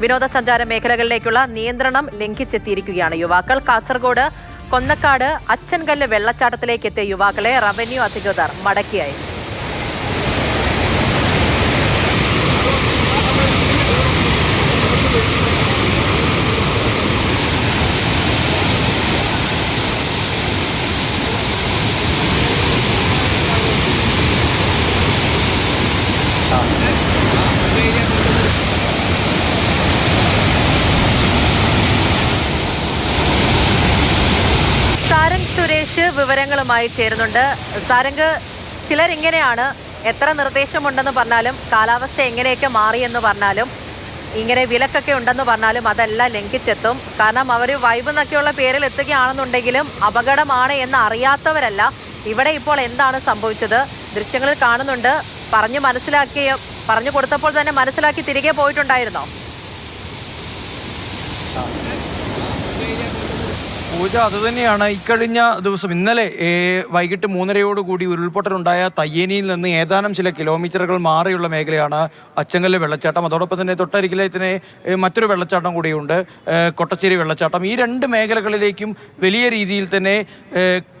വിനോദസഞ്ചാര മേഖലകളിലേക്കുള്ള നിയന്ത്രണം ലംഘിച്ചെത്തിയിരിക്കുകയാണ് യുവാക്കൾ. കാസർഗോഡ് കൊന്നക്കാട് അച്ചൻകല്ല് വെള്ളച്ചാട്ടത്തിലേക്ക് എത്തിയ യുവാക്കളെ റവന്യൂ അധികൃതർ മടക്കി അയച്ചു. സാരംഗ് സുരേഷ് വിവരങ്ങളുമായി ചേരുന്നുണ്ട്. സാരംഗ്, ചിലരിങ്ങനെയാണ്, എത്ര നിർദ്ദേശമുണ്ടെന്ന് പറഞ്ഞാലും കാലാവസ്ഥ എങ്ങനെയൊക്കെ മാറിയെന്ന് പറഞ്ഞാലും ഇങ്ങനെ വിലക്കൊക്കെ ഉണ്ടെന്ന് പറഞ്ഞാലും അതെല്ലാം ലംഘിച്ചെത്തും. കാരണം അവർ വൈബ് എന്നൊക്കെയുള്ള പേരിൽ എത്തുകയാണെന്നുണ്ടെങ്കിലും അപകടമാണ് എന്ന് അറിയാത്തവരല്ല. ഇവിടെ ഇപ്പോൾ എന്താണ് സംഭവിച്ചത്? ദൃശ്യങ്ങളിൽ കാണുന്നുണ്ട്. പറഞ്ഞു കൊടുത്തപ്പോൾ തന്നെ മനസ്സിലാക്കി തിരികെ പോയിട്ടുണ്ടായിരുന്നോ? പൂജ, അതുതന്നെയാണ്. ഇക്കഴിഞ്ഞ ദിവസം ഇന്നലെ വൈകിട്ട് 3:30 ഉരുൾപൊട്ടലുണ്ടായ തയ്യേനിയിൽ നിന്ന് ഏതാനും ചില കിലോമീറ്ററുകൾ മാറിയുള്ള മേഖലയാണ് അച്ചൻകല്ല് വെള്ളച്ചാട്ടം. അതോടൊപ്പം തന്നെ തൊട്ടരികിലെ തന്നെ മറ്റൊരു വെള്ളച്ചാട്ടം കൂടിയുണ്ട്, കൊട്ടച്ചേരി വെള്ളച്ചാട്ടം. ഈ രണ്ട് മേഖലകളിലേക്കും വലിയ രീതിയിൽ തന്നെ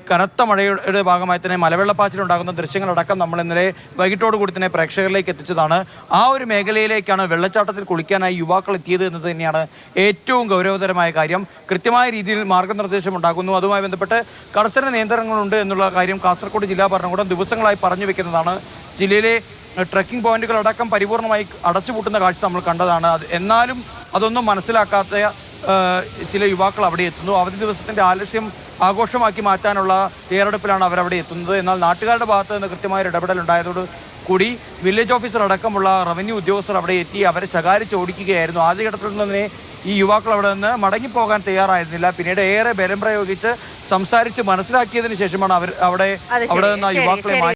കനത്ത മഴയുടെ ഭാഗമായി തന്നെ മലവെള്ളപ്പാച്ചിലുണ്ടാകുന്ന ദൃശ്യങ്ങളടക്കം നമ്മൾ ഇന്നലെ വൈകിട്ടോടുകൂടി തന്നെ പ്രേക്ഷകരിലേക്ക് എത്തിച്ചതാണ്. ആ ഒരു മേഖലയിലേക്കാണ് വെള്ളച്ചാട്ടത്തിൽ കുളിക്കാനായി യുവാക്കൾ എത്തിയത് എന്നത് തന്നെയാണ് ഏറ്റവും ഗൗരവതരമായ കാര്യം. കൃത്യമായ രീതിയിൽ മാർഗനിർദ്ദേശം ഉണ്ടാകുന്നു. അതുമായി ബന്ധപ്പെട്ട് കർശന നിയന്ത്രണങ്ങളുണ്ട് എന്നുള്ള കാര്യം കാസർഗോഡ് ജില്ലാ ഭരണകൂടം ദിവസങ്ങളായി പറഞ്ഞു വെക്കുന്നതാണ്. ജില്ലയിലെ ട്രക്കിംഗ് പോയിന്റുകളടക്കം പരിപൂർണമായി അടച്ചുപൂട്ടുന്ന കാഴ്ച നമ്മൾ കണ്ടതാണ്. എന്നാലും അതൊന്നും മനസ്സിലാക്കാത്ത ചില യുവാക്കൾ അവിടെ എത്തുന്നു. അവധി ദിവസത്തിന്റെ ആലസ്യം ആഘോഷമാക്കി മാറ്റാനുള്ള തയ്യാറെടുപ്പിലാണ് അവരവിടെ എത്തുന്നത്. എന്നാൽ നാട്ടുകാരുടെ ഭാഗത്ത് നിന്ന് കൃത്യമായ ഇടപെടൽ ഉണ്ടായതോട് കൂടി വില്ലേജ് ഓഫീസർ അടക്കമുള്ള റവന്യൂ ഉദ്യോഗസ്ഥർ അവിടെ എത്തി അവരെ ശകാരിച്ച് ഓടിക്കുകയായിരുന്നു. ആദ്യഘട്ടത്തിൽ തന്നെ ഈ യുവാക്കൾ അവിടെ നിന്ന് മടങ്ങിപ്പോകാൻ തയ്യാറായിരുന്നില്ല. പിന്നീട് ഏറെ ബലം പ്രയോഗിച്ച് സംസാരിച്ച് മനസ്സിലാക്കിയതിനു ശേഷമാണ് അവിടെ നിന്ന് യുവാക്കളെ